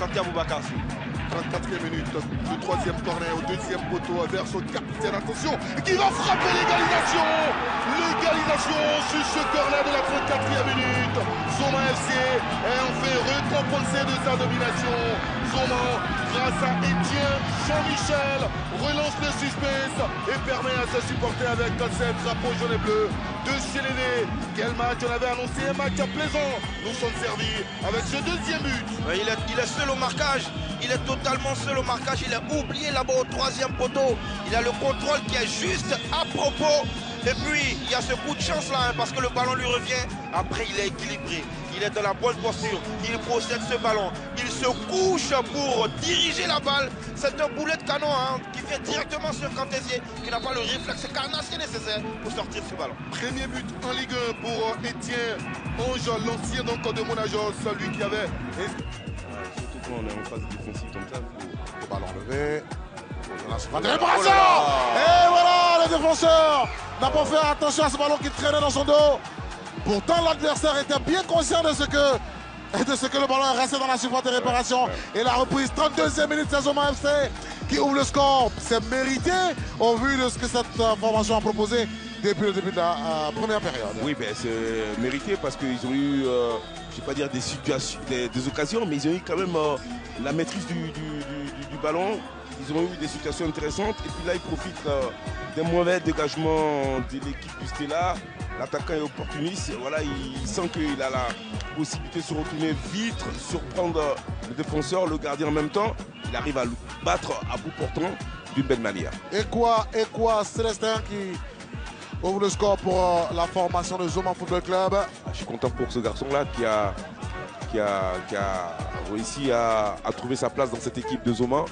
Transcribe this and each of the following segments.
Kanté Boubacar. 34e minute, le troisième corner au deuxième poteau vers son capitaine, attention, qui va frapper l'égalisation. L'égalisation sur ce corner de la 34e minute. Zoma FC est enfin récompensé de sa domination. Zoma, grâce à Etienne Jean-Michel, relance le suspense et permet à ses supporters avec cette drapeau jaune et bleu de s'élever. Quel match, on avait annoncé un match plaisant. Nous sommes servis avec ce deuxième but. Il est seul au marquage. Il est totalement seul au marquage. Il a oublié là-bas au troisième poteau. Il a le contrôle qui est juste à propos. Et puis, il y a ce coup de chance là, parce que le ballon lui revient. Après, il est équilibré. Il est dans la bonne posture. Il possède ce ballon. Il se couche pour diriger la balle. C'est un boulet de canon qui vient directement sur Kantézié, qui n'a pas le réflexe carnassier nécessaire pour sortir ce ballon. Premier but en Ligue 1 pour Etienne Ange, l'ancien donc de Monajos, celui qui avait... Surtout quand on est en phase défensive comme ça, le ballon levé. Et voilà, le défenseur n'a pas fait attention à ce ballon qui traînait dans son dos. Pourtant, l'adversaire était bien conscient de ce que le ballon est resté dans la surface de réparation. Et la reprise, 32e minute, c'est Zoma FC qui ouvre le score. C'est mérité au vu de ce que cette formation a proposé depuis le début de la première période. Oui, ben, c'est mérité parce qu'ils ont eu, je ne vais pas dire des situations, des occasions, mais ils ont eu quand même la maîtrise du ballon. Ils ont eu des situations intéressantes et puis là ils profitent d'un mauvais dégagement de l'équipe du Stella. L'attaquant est opportuniste, et voilà, il sent qu'il a la possibilité de se retourner vite, surprendre le défenseur, le gardien en même temps. Il arrive à le battre à bout portant d'une belle manière. Et quoi, Célestin qui ouvre le score pour la formation de Zoma Football Club. Je suis content pour ce garçon-là qui a réussi à trouver sa place dans cette équipe de Zoma.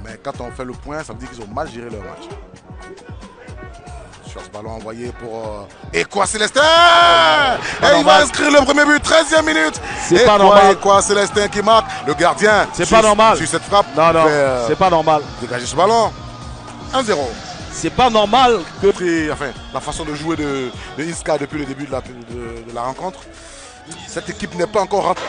Mais quand on fait le point, ça veut dire qu'ils ont mal géré leur match. Sur ce ballon envoyé pour Ekwa Célestin. Et il va inscrire le premier but, 13e minute. C'est pas normal. Ekwa Célestin qui marque. Le gardien. C'est pas normal. Sur cette frappe. Non, non, c'est pas normal. Dégager ce ballon. 1-0. C'est pas normal que... Enfin, la façon de jouer de Iska depuis le début de la rencontre. Cette équipe n'est pas encore rentrée.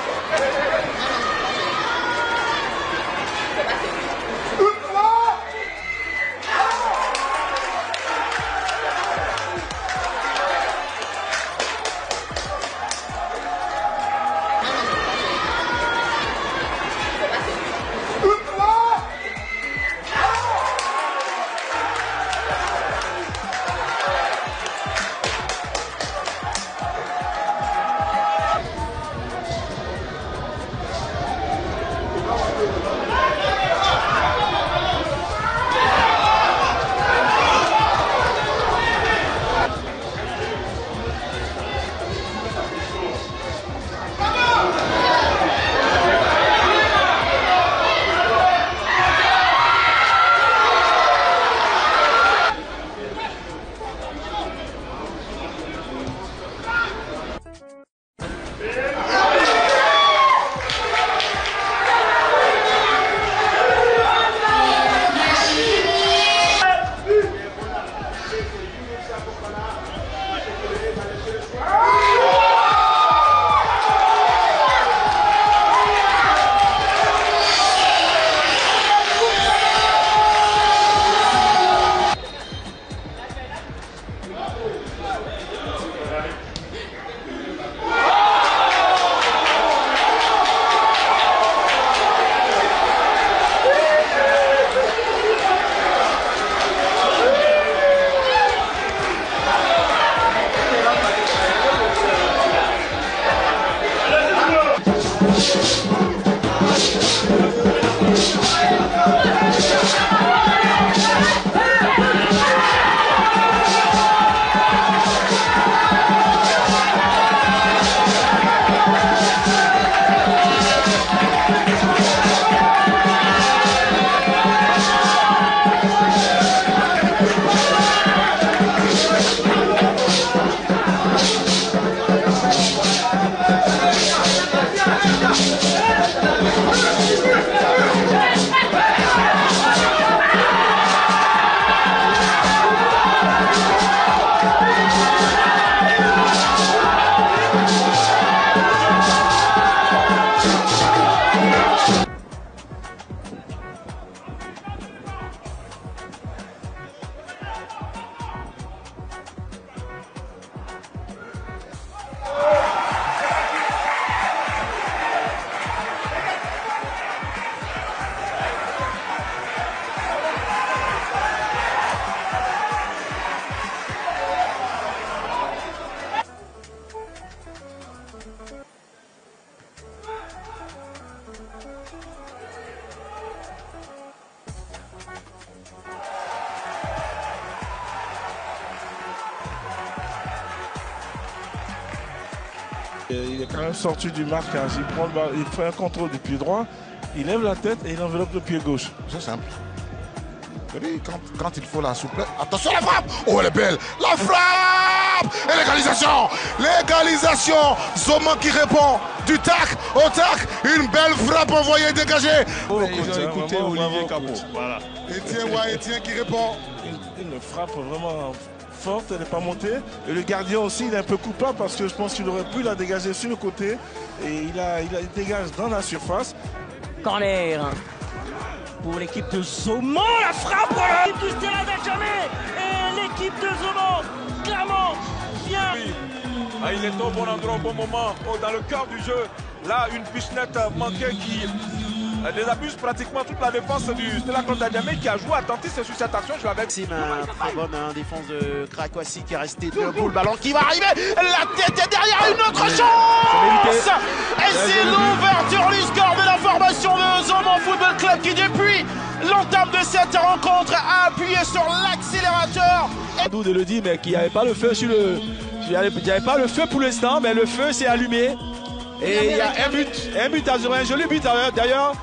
Il est quand même sorti du marquage. Il prend le ballon, il fait un contrôle du pied droit, il lève la tête et il enveloppe le pied gauche. C'est simple. Quand il faut la souplesse. Attention la frappe! Oh, elle est belle! La frappe! Et l'égalisation! L'égalisation! Zoman qui répond du tac au tac. Une belle frappe envoyée, dégagée. Oh, écoutez Olivier Capot. Voilà. Etienne qui répond. Une frappe vraiment forte, elle n'est pas montée. Et le gardien aussi, il est un peu coupable parce que je pense qu'il aurait pu la dégager sur le côté. Et il dégage dans la surface. Corner pour l'équipe de Zoman. La frappe pour l'équipe du Stella d'Adjamé. Et l'équipe de Zoman, clairement, vient. Ah, il est au bon endroit, au bon moment, dans le cœur du jeu. Là, une pichenette manquée qui désabuse pratiquement toute la défense du Stella d'Adjamé qui a joué attentif sur cette action. Je l'avais. Très bonne défense de Krakwassi qui est resté debout. Le ballon qui va arriver. La tête est derrière, une autre chance. Et c'est l'ouverture du score de la formation de Zoman Football Club qui, depuis l'entame de cette rencontre, a appuyé sur l'accélérateur. Adou de le dire, mais qu'il n'y avait pas le feu sur le. Il n'y avait pas le feu pour l'instant, mais le feu s'est allumé. Et il y a un but à 0, un joli but d'ailleurs,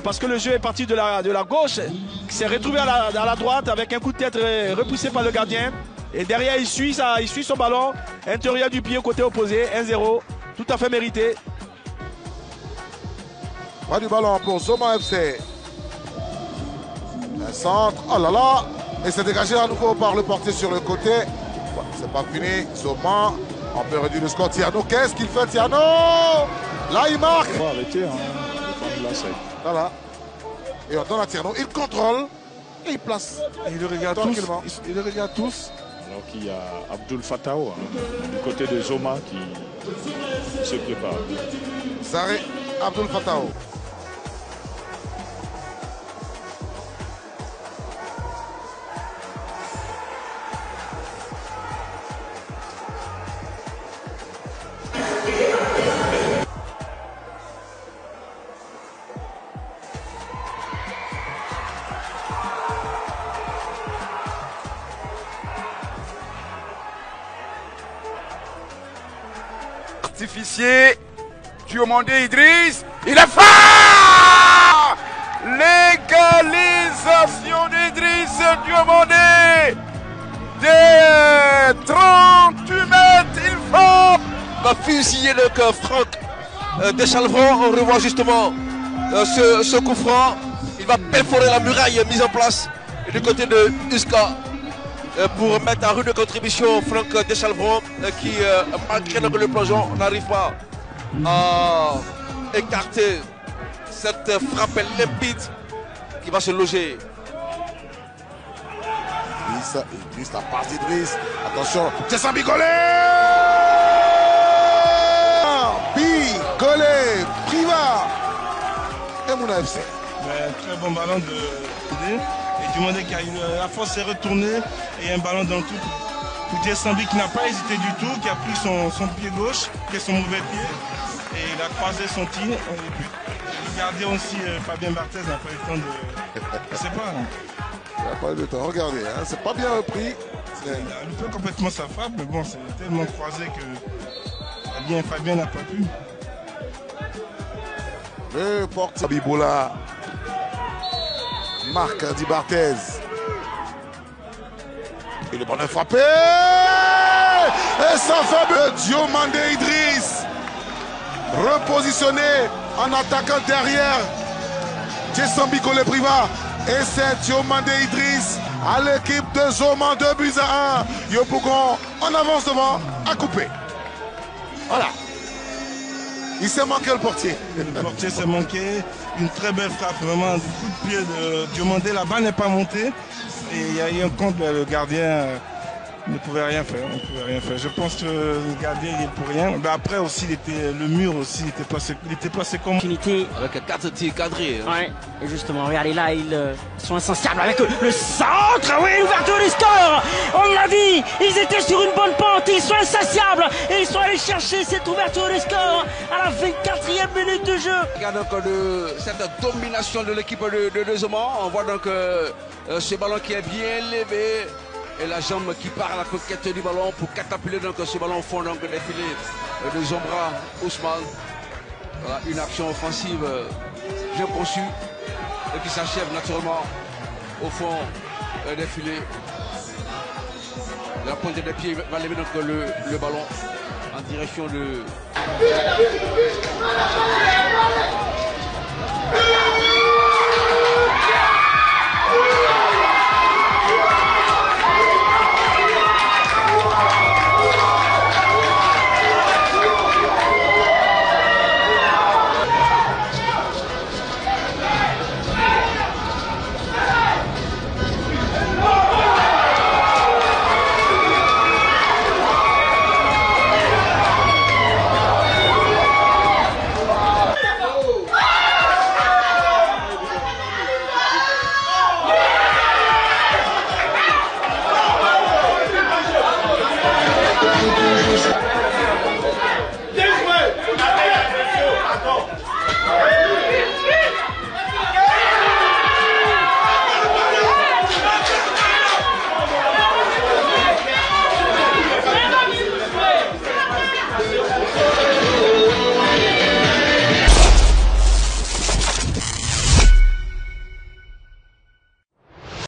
parce que le jeu est parti de la gauche, qui s'est retrouvé à la droite avec un coup de tête repoussé par le gardien. Et derrière, il suit son ballon, intérieur du pied, côté opposé, 1-0, tout à fait mérité. Pas du ballon pour Zoman FC. Un centre, oh là là, et c'est dégagé à nouveau par le portier sur le côté. C'est pas fini, Zoman. On peut réduire le score. Tierno, qu'est-ce qu'il fait, Tierno? Là, il marque. Il faut arrêter, hein. Voilà. Et on donne à Tierno. Il contrôle et il place. Et il le regarde tous. Il le regarde tous. Alors qu'il y a Abdul Fatao, hein, du côté de Zoman qui se prépare. Saré Abdul Fatao. Artificier, Diomandé Idriss, il a fait l'égalisation d'Idriss Diomandé des 38 mètres, il faut va fusiller le Franck Deschalvron. On revoit justement ce coup franc. Il va perforer la muraille mise en place du côté de Uska pour mettre en rue de contribution Franck Deschalvron qui, malgré le plongeon, n'arrive pas à écarter cette frappe limpide qui va se loger. Idriss, la passe d'Idriss. Attention, c'est ça, Bigolé! Bigolé, Priva et Mouna FC. Un très bon ballon de Koudé. Et Diomandé qui a eu la force s'est retournée et un ballon dans le tout. Pour Djessambi qui n'a pas hésité du tout, qui a pris son pied gauche, qui est son mauvais pied. Et il a croisé son tir. Le gardien aussi, Fabien Barthez, n'a pas eu le temps de. Je sais pas. Il n'a pas eu le temps. Regardez, hein, c'est pas bien repris. Il a loupé complètement sa frappe, mais bon, c'est tellement croisé que Fabien n'a pas pu. Le porte Biboula. Marc Di Barthez. Et le ballon est frappé. Et ça fait Diomandé Idriss. Repositionné en attaquant derrière Djessambi Bigolé Priva. Et c'est Diomandé Idriss à l'équipe de Zoman 2-1. Yopougon en avance devant à couper. Voilà. Il s'est manqué le portier. Le portier s'est manqué. Une très belle frappe, vraiment, du coup de pied de Diomandé. La balle n'est pas montée. Et il y a eu un compte, le gardien ne pouvait rien faire. Je pense que le gardien il est pour rien. Mais après aussi, le mur aussi était placé comme. Avec 4 tirs cadrés. Ouais, et justement, regardez là, ils sont insensibles avec le centre. Oui, l'ouverture du score. On l'a dit, ils étaient sur une bonne pente, ils sont insatiables. Et ils sont allés chercher cette ouverture du score à la 24e minute de jeu. Regarde donc cette domination de l'équipe de Zoman. On voit donc ce ballon qui est bien levé. Et la jambe qui part à la conquête du ballon pour catapuler donc ce ballon au fond donc des filets de Zombra Ousmane. Voilà, une action offensive bien conçue et qui s'achève naturellement au fond des filets. La pointe des pieds va lever donc le ballon en direction de...